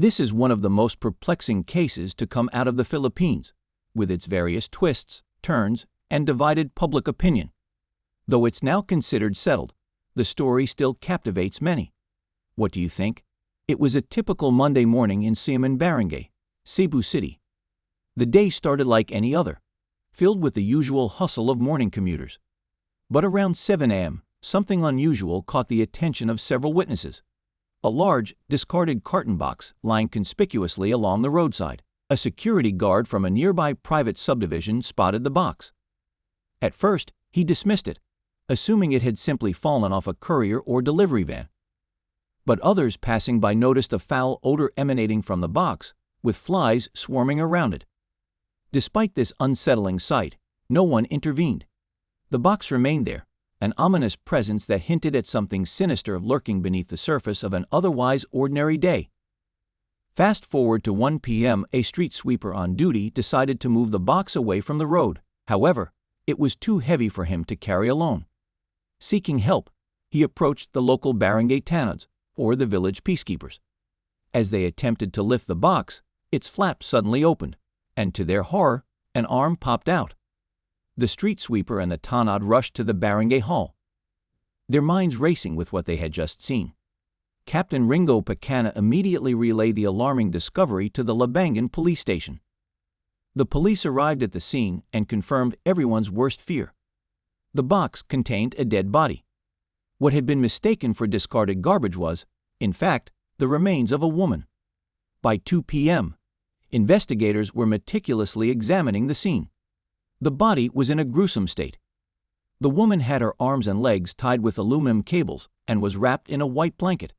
This is one of the most perplexing cases to come out of the Philippines, with its various twists, turns, and divided public opinion. Though it's now considered settled, the story still captivates many. What do you think? It was a typical Monday morning in Siaman Barangay, Cebu City. The day started like any other, filled with the usual hustle of morning commuters. But around 7 a.m., something unusual caught the attention of several witnesses. A large, discarded carton box lying conspicuously along the roadside. A security guard from a nearby private subdivision spotted the box. At first, he dismissed it, assuming it had simply fallen off a courier or delivery van. But others passing by noticed a foul odor emanating from the box, with flies swarming around it. Despite this unsettling sight, no one intervened. The box remained there, an ominous presence that hinted at something sinister lurking beneath the surface of an otherwise ordinary day. Fast forward to 1 p.m., a street sweeper on duty decided to move the box away from the road. However, it was too heavy for him to carry alone. Seeking help, he approached the local Barangay Tanods, or the village peacekeepers. As they attempted to lift the box, its flap suddenly opened, and to their horror, an arm popped out. The street sweeper and the Tanod rushed to the barangay hall, their minds racing with what they had just seen. Captain Ringo Pacana immediately relayed the alarming discovery to the Labangan police station. The police arrived at the scene and confirmed everyone's worst fear. The box contained a dead body. What had been mistaken for discarded garbage was, in fact, the remains of a woman. By 2 p.m., investigators were meticulously examining the scene. The body was in a gruesome state. The woman had her arms and legs tied with aluminum cables and was wrapped in a white blanket.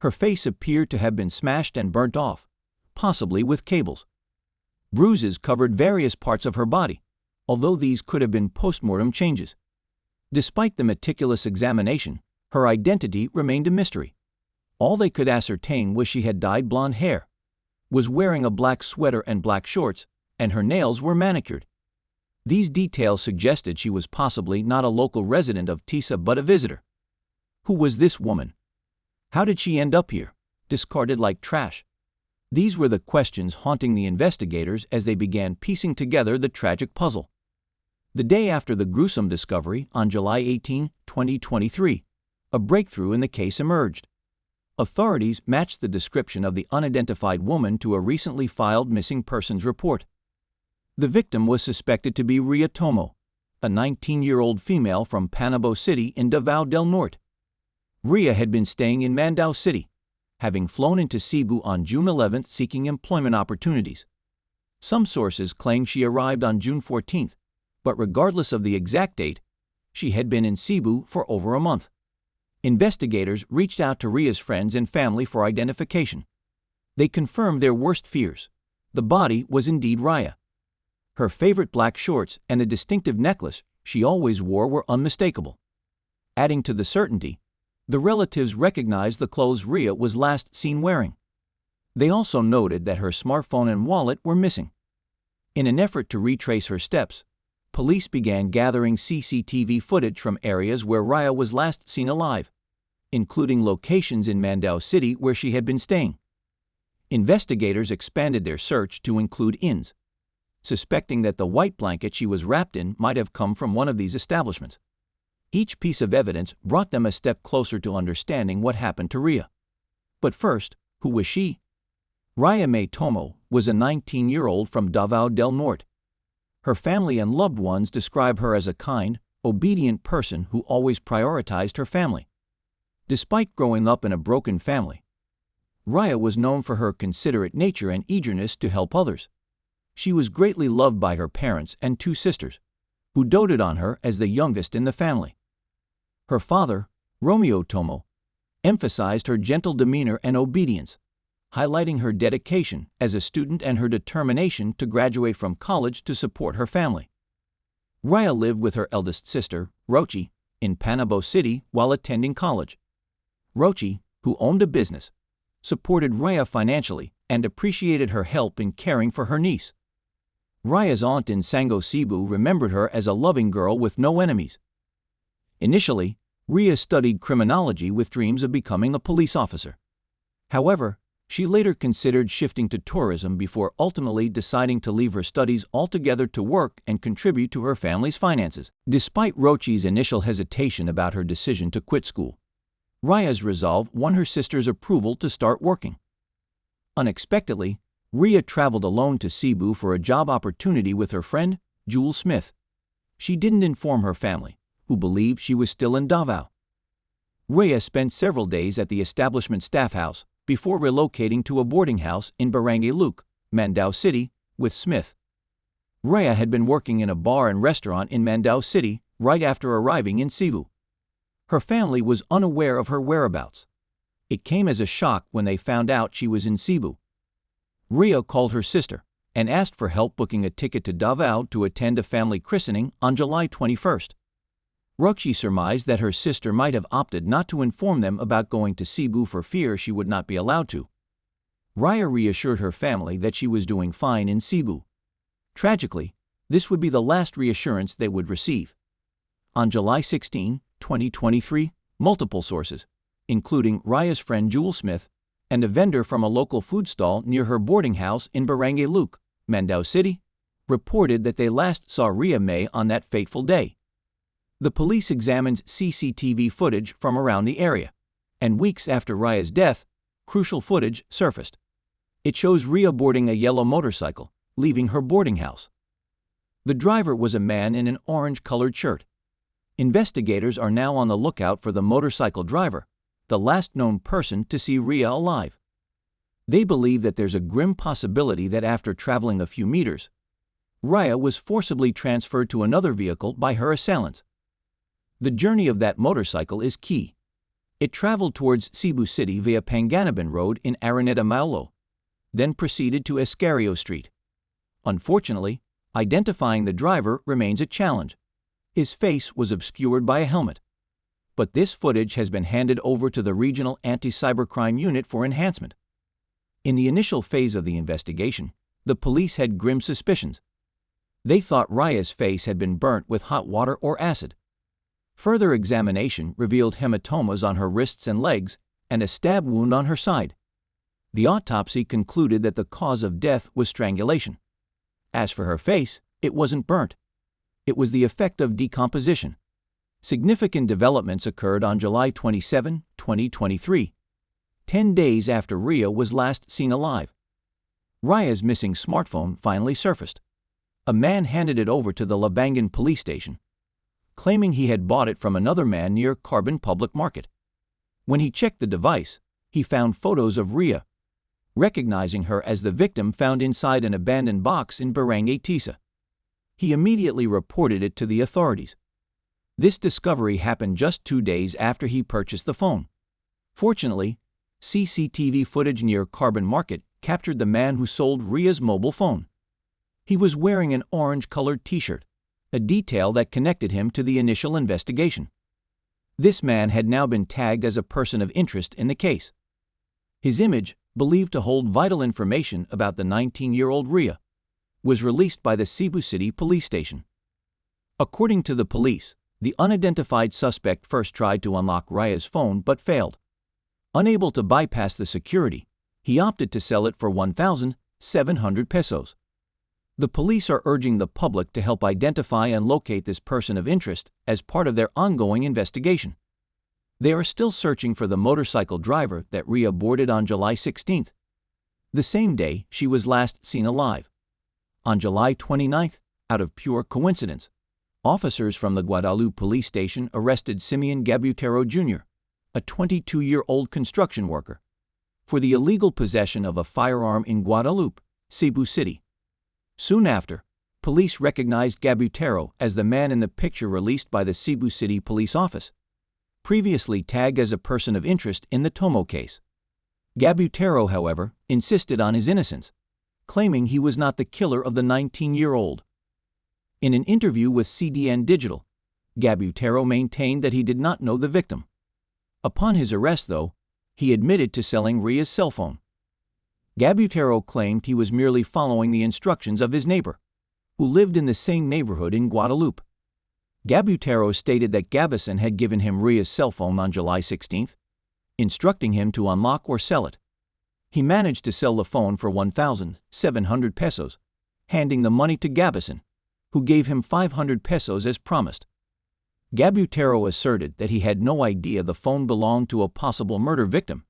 Her face appeared to have been smashed and burnt off, possibly with cables. Bruises covered various parts of her body, although these could have been post-mortem changes. Despite the meticulous examination, her identity remained a mystery. All they could ascertain was she had dyed blonde hair, was wearing a black sweater and black shorts, and her nails were manicured. These details suggested she was possibly not a local resident of Tisa but a visitor. Who was this woman? How did she end up here, discarded like trash? These were the questions haunting the investigators as they began piecing together the tragic puzzle. The day after the gruesome discovery, on July 18, 2023, a breakthrough in the case emerged. Authorities matched the description of the unidentified woman to a recently filed missing persons report. The victim was suspected to be Rhea Tocmo, a 19-year-old female from Cebu City in Davao del Norte. Rhea had been staying in Mandaue City, having flown into Cebu on June 11 seeking employment opportunities. Some sources claim she arrived on June 14, but regardless of the exact date, she had been in Cebu for over a month. Investigators reached out to Rhea's friends and family for identification. They confirmed their worst fears. The body was indeed Rhea. Her favorite black shorts and a distinctive necklace she always wore were unmistakable. Adding to the certainty, the relatives recognized the clothes Rhea was last seen wearing. They also noted that her smartphone and wallet were missing. In an effort to retrace her steps, police began gathering CCTV footage from areas where Rhea was last seen alive, including locations in Mandaue City where she had been staying. Investigators expanded their search to include inns, suspecting that the white blanket she was wrapped in might have come from one of these establishments. Each piece of evidence brought them a step closer to understanding what happened to Rhea. But first, who was she? Rhea Mae Tocmo was a 19-year-old from Davao del Norte. Her family and loved ones describe her as a kind, obedient person who always prioritized her family. Despite growing up in a broken family, Rhea was known for her considerate nature and eagerness to help others. She was greatly loved by her parents and 2 sisters, who doted on her as the youngest in the family. Her father, Romeo Tocmo, emphasized her gentle demeanor and obedience, highlighting her dedication as a student and her determination to graduate from college to support her family. Rhea lived with her eldest sister, Rochi, in Cebu City while attending college. Rochi, who owned a business, supported Rhea financially and appreciated her help in caring for her niece. Rhea's aunt in Sango, Cebu remembered her as a loving girl with no enemies. Initially, Rhea studied criminology with dreams of becoming a police officer. However, She later considered shifting to tourism before ultimately deciding to leave her studies altogether to work and contribute to her family's finances. Despite Rochi's initial hesitation about her decision to quit school, Rhea's resolve won her sister's approval to start working. Unexpectedly, Rhea traveled alone to Cebu for a job opportunity with her friend, Jewel Smith. She didn't inform her family, who believed she was still in Davao. Rhea spent several days at the establishment staff house before relocating to a boarding house in Barangay Luke, Mandaue City, with Smith. Rhea had been working in a bar and restaurant in Mandaue City right after arriving in Cebu. Her family was unaware of her whereabouts. It came as a shock when they found out she was in Cebu. Rhea called her sister and asked for help booking a ticket to Davao to attend a family christening on July 21st. Rochi surmised that her sister might have opted not to inform them about going to Cebu for fear she would not be allowed to. Rhea reassured her family that she was doing fine in Cebu. Tragically, this would be the last reassurance they would receive. On July 16, 2023, multiple sources, including Rhea's friend Jewel Smith and a vendor from a local food stall near her boarding house in Barangay Luke, Mandaue City, reported that they last saw Rhea Mae on that fateful day. The police examined CCTV footage from around the area, and weeks after Rhea's death, crucial footage surfaced. It shows Rhea boarding a yellow motorcycle, leaving her boarding house. The driver was a man in an orange-colored shirt. Investigators are now on the lookout for the motorcycle driver, the last known person to see Rhea alive. They believe that there's a grim possibility that after traveling a few meters, Rhea was forcibly transferred to another vehicle by her assailants. The journey of that motorcycle is key. It traveled towards Cebu City via Panganiban Road in Araneta Maulo, then proceeded to Escario Street. Unfortunately, identifying the driver remains a challenge. His face was obscured by a helmet. But this footage has been handed over to the Regional Anti-Cybercrime Unit for enhancement. In the initial phase of the investigation, the police had grim suspicions. They thought Rhea's face had been burnt with hot water or acid. Further examination revealed hematomas on her wrists and legs and a stab wound on her side. The autopsy concluded that the cause of death was strangulation. As for her face, it wasn't burnt. It was the effect of decomposition. Significant developments occurred on July 27, 2023, 10 days after Rhea was last seen alive. Rhea's missing smartphone finally surfaced. A man handed it over to the Labangan police station, claiming he had bought it from another man near Carbon Public Market. When he checked the device, he found photos of Rhea, recognizing her as the victim found inside an abandoned box in Barangay Tisa. He immediately reported it to the authorities. This discovery happened just 2 days after he purchased the phone. Fortunately, CCTV footage near Carbon Market captured the man who sold Rhea's mobile phone. He was wearing an orange-colored t-shirt, a detail that connected him to the initial investigation. This man had now been tagged as a person of interest in the case. His image, believed to hold vital information about the 19-year-old Rhea, was released by the Cebu City police station. According to the police, the unidentified suspect first tried to unlock Rhea's phone but failed. Unable to bypass the security, he opted to sell it for 1,700 pesos. The police are urging the public to help identify and locate this person of interest as part of their ongoing investigation. They are still searching for the motorcycle driver that Rhea boarded on July 16th, the same day she was last seen alive. On July 29th, out of pure coincidence, officers from the Guadalupe police station arrested Simeon Gabutero Jr., a 22-year-old construction worker, for the illegal possession of a firearm in Guadalupe, Cebu City. Soon after, police recognized Gabutero as the man in the picture released by the Cebu City Police Office, previously tagged as a person of interest in the Tocmo case. Gabutero, however, insisted on his innocence, claiming he was not the killer of the 19-year-old. In an interview with CDN Digital, Gabutero maintained that he did not know the victim. Upon his arrest, though, he admitted to selling Rhea's cell phone. Gabutero claimed he was merely following the instructions of his neighbor, who lived in the same neighborhood in Guadalupe. Gabutero stated that Gabison had given him Rhea's cell phone on July 16th, instructing him to unlock or sell it. He managed to sell the phone for 1,700 pesos, handing the money to Gabison, who gave him 500 pesos as promised. Gabutero asserted that he had no idea the phone belonged to a possible murder victim,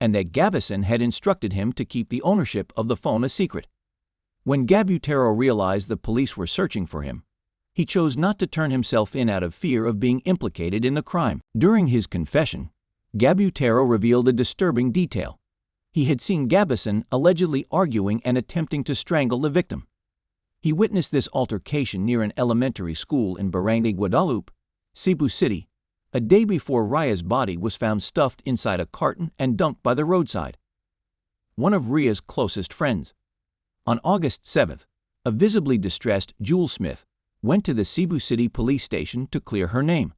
and that Gabison had instructed him to keep the ownership of the phone a secret. When Gabutero realized the police were searching for him, he chose not to turn himself in out of fear of being implicated in the crime. During his confession, Gabutero revealed a disturbing detail. He had seen Gabison allegedly arguing and attempting to strangle the victim. He witnessed this altercation near an elementary school in Barangay Guadalupe, Cebu City, a day before Rhea's body was found stuffed inside a carton and dumped by the roadside. One of Rhea's closest friends. On August 7th, a visibly distressed Jewel Smith went to the Cebu City police station to clear her name.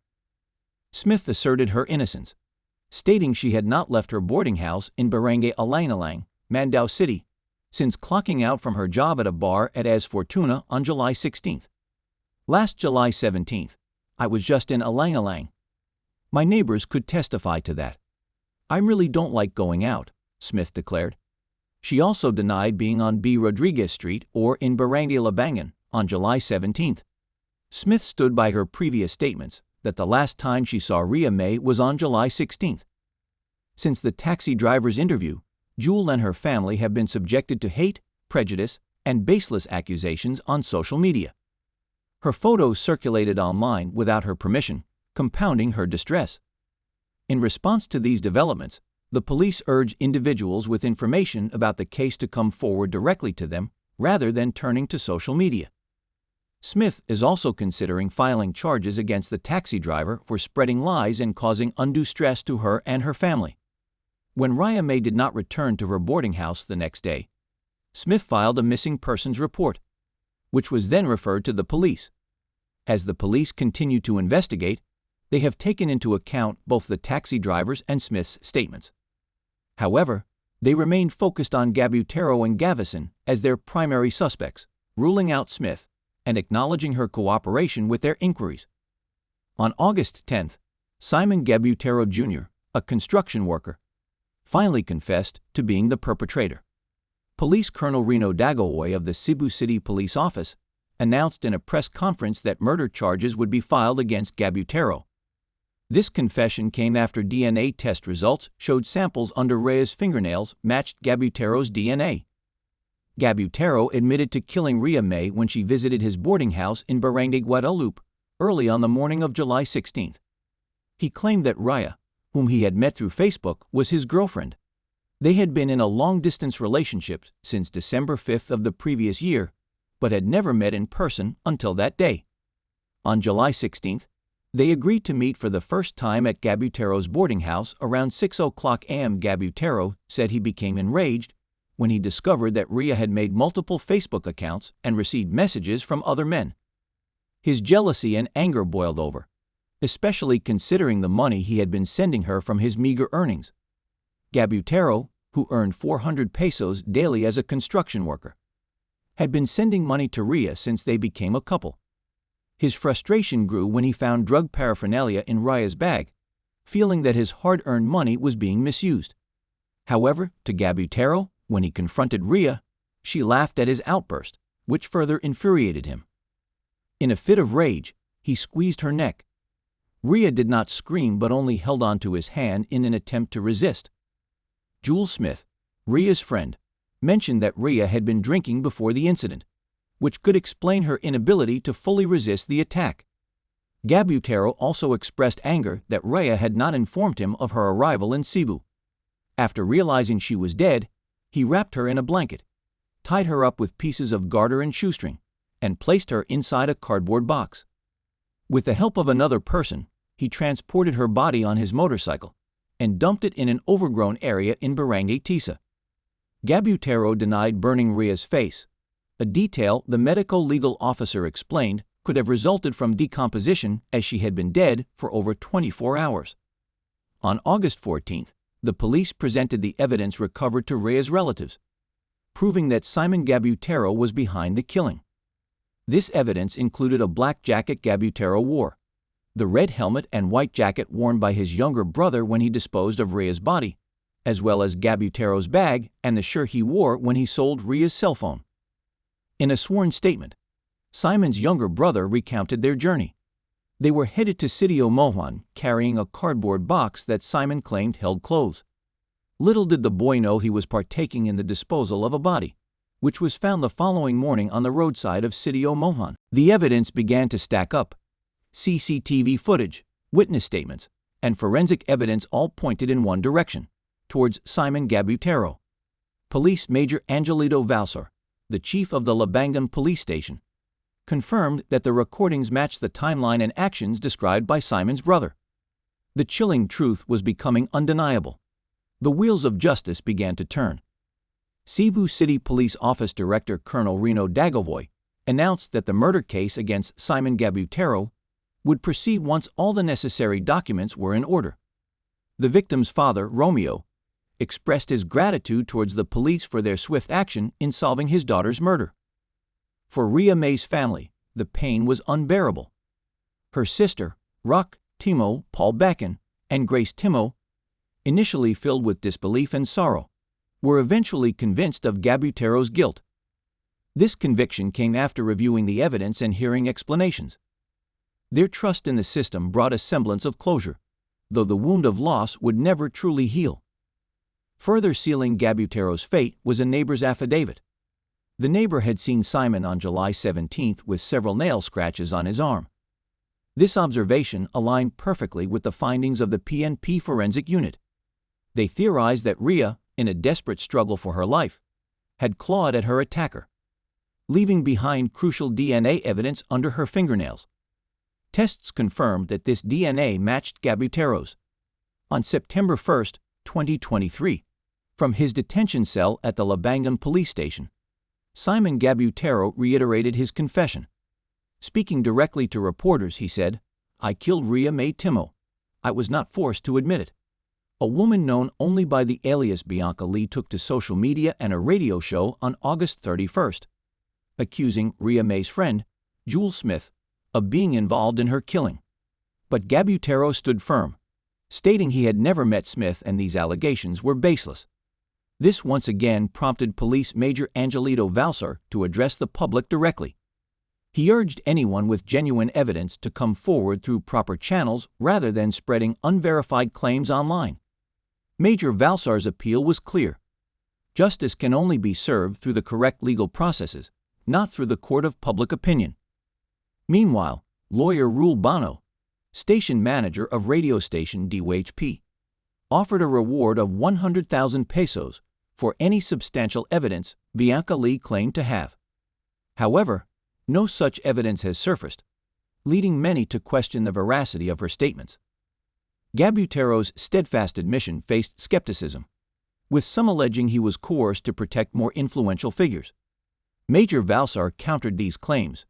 Smith asserted her innocence, stating she had not left her boarding house in Barangay Alang-Alang, Mandaue City, since clocking out from her job at a bar at As Fortuna on July 16th. Last July 17th, I was just in Alang-Alang. My neighbors could testify to that. I really don't like going out, Smith declared. She also denied being on B. Rodriguez Street or in Barangay Labangan on July 17th. Smith stood by her previous statements that the last time she saw Rhea Mae was on July 16th. Since the taxi driver's interview, Jewel and her family have been subjected to hate, prejudice, and baseless accusations on social media. Her photos circulated online without her permission, compounding her distress. In response to these developments, the police urge individuals with information about the case to come forward directly to them rather than turning to social media. Smith is also considering filing charges against the taxi driver for spreading lies and causing undue stress to her and her family. When Rhea Mae did not return to her boarding house the next day, Smith filed a missing persons report, which was then referred to the police. As the police continue to investigate, they have taken into account both the taxi driver's and Smith's statements. However, they remain focused on Gabutero and Gavison as their primary suspects, ruling out Smith and acknowledging her cooperation with their inquiries. On August 10th, Simon Gabutero Jr., a construction worker, finally confessed to being the perpetrator. Police Colonel Reno Dagohoy of the Cebu City Police Office announced in a press conference that murder charges would be filed against Gabutero. This confession came after DNA test results showed samples under Rhea's fingernails matched Gabutero's DNA. Gabutero admitted to killing Rhea Mae when she visited his boarding house in Barangay Guadalupe early on the morning of July 16th. He claimed that Rhea, whom he had met through Facebook, was his girlfriend. They had been in a long-distance relationship since December 5th of the previous year, but had never met in person until that day. On July 16th, they agreed to meet for the first time at Gabutero's boarding house around 6:00 a.m. Gabutero said he became enraged when he discovered that Rhea had made multiple Facebook accounts and received messages from other men. His jealousy and anger boiled over, especially considering the money he had been sending her from his meager earnings. Gabutero, who earned 400 pesos daily as a construction worker, had been sending money to Rhea since they became a couple. His frustration grew when he found drug paraphernalia in Rhea's bag, feeling that his hard-earned money was being misused. However, to Gabutero, when he confronted Rhea, she laughed at his outburst, which further infuriated him. In a fit of rage, he squeezed her neck. Rhea did not scream but only held on to his hand in an attempt to resist. Jewel Smith, Rhea's friend, mentioned that Rhea had been drinking before the incident, which could explain her inability to fully resist the attack. Gabutero also expressed anger that Rhea had not informed him of her arrival in Cebu. After realizing she was dead, he wrapped her in a blanket, tied her up with pieces of garter and shoestring, and placed her inside a cardboard box. With the help of another person, he transported her body on his motorcycle and dumped it in an overgrown area in Barangay Tisa. Gabutero denied burning Rhea's face, a detail the medico-legal officer explained could have resulted from decomposition as she had been dead for over 24 hours. On August 14th, the police presented the evidence recovered to Rhea's relatives, proving that Simon Gabutero was behind the killing. This evidence included a black jacket Gabutero wore, the red helmet and white jacket worn by his younger brother when he disposed of Rhea's body, as well as Gabutero's bag and the shirt he wore when he sold Rhea's cell phone. In a sworn statement, Simon's younger brother recounted their journey. They were headed to Sitio Mohon, carrying a cardboard box that Simon claimed held clothes. Little did the boy know he was partaking in the disposal of a body, which was found the following morning on the roadside of Sitio Mohon. The evidence began to stack up. CCTV footage, witness statements, and forensic evidence all pointed in one direction, towards Simon Gabutero. Police Major Angelito Valsar, the chief of the Labangan police station, confirmed that the recordings matched the timeline and actions described by Simon's brother. The chilling truth was becoming undeniable. The wheels of justice began to turn. Cebu City Police Office Director Colonel Reno Dagovoy announced that the murder case against Simon Gabutero would proceed once all the necessary documents were in order. The victim's father, Romeo, expressed his gratitude towards the police for their swift action in solving his daughter's murder. For Rhea Mae's family, the pain was unbearable. Her sister, Rock Timo Paul Backen, and Grace Timo, initially filled with disbelief and sorrow, were eventually convinced of Gabutero's guilt. This conviction came after reviewing the evidence and hearing explanations. Their trust in the system brought a semblance of closure, though the wound of loss would never truly heal. Further sealing Gabutero's fate was a neighbor's affidavit. The neighbor had seen Simon on July 17th with several nail scratches on his arm. This observation aligned perfectly with the findings of the PNP forensic unit. They theorized that Rhea, in a desperate struggle for her life, had clawed at her attacker, leaving behind crucial DNA evidence under her fingernails. Tests confirmed that this DNA matched Gabutero's. On September 1, 2023, from his detention cell at the Labangan police station, Simon Gabutero reiterated his confession. Speaking directly to reporters, he said, "I killed Rhea Mae Tocmo. I was not forced to admit it." A woman known only by the alias Bianca Lee took to social media and a radio show on August 31st, accusing Rhea Mae's friend, Jewel Smith, of being involved in her killing. But Gabutero stood firm, stating he had never met Smith and these allegations were baseless. This once again prompted Police Major Angelito Valsar to address the public directly. He urged anyone with genuine evidence to come forward through proper channels rather than spreading unverified claims online. Major Valsar's appeal was clear. Justice can only be served through the correct legal processes, not through the court of public opinion. Meanwhile, lawyer Rule Bano, station manager of radio station DWHP, offered a reward of 100,000 pesos for any substantial evidence Bianca Lee claimed to have. However, no such evidence has surfaced, leading many to question the veracity of her statements. Gabutero's steadfast admission faced skepticism, with some alleging he was coerced to protect more influential figures. Major Valsar countered these claims,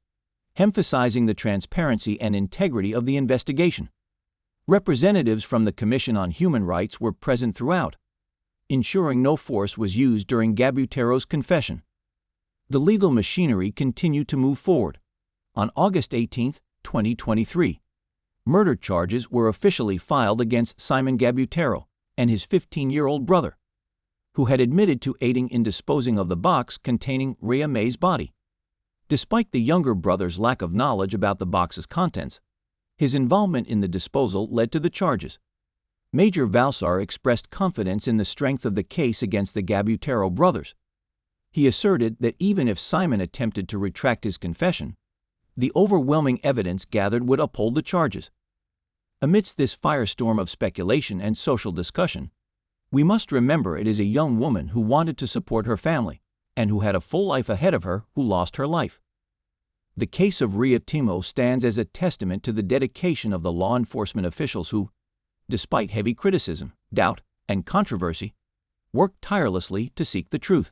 emphasizing the transparency and integrity of the investigation. Representatives from the Commission on Human Rights were present throughout, ensuring no force was used during Gabutero's confession. The legal machinery continued to move forward. On August 18, 2023, murder charges were officially filed against Simon Gabutero and his 15-year-old brother, who had admitted to aiding in disposing of the box containing Rhea Mae's body. Despite the younger brother's lack of knowledge about the box's contents, his involvement in the disposal led to the charges. Major Valsar expressed confidence in the strength of the case against the Gabutero brothers. He asserted that even if Simon attempted to retract his confession, the overwhelming evidence gathered would uphold the charges. Amidst this firestorm of speculation and social discussion, we must remember it is a young woman who wanted to support her family and who had a full life ahead of her who lost her life. The case of Rhea Tocmo stands as a testament to the dedication of the law enforcement officials who, despite heavy criticism, doubt, and controversy, worked tirelessly to seek the truth.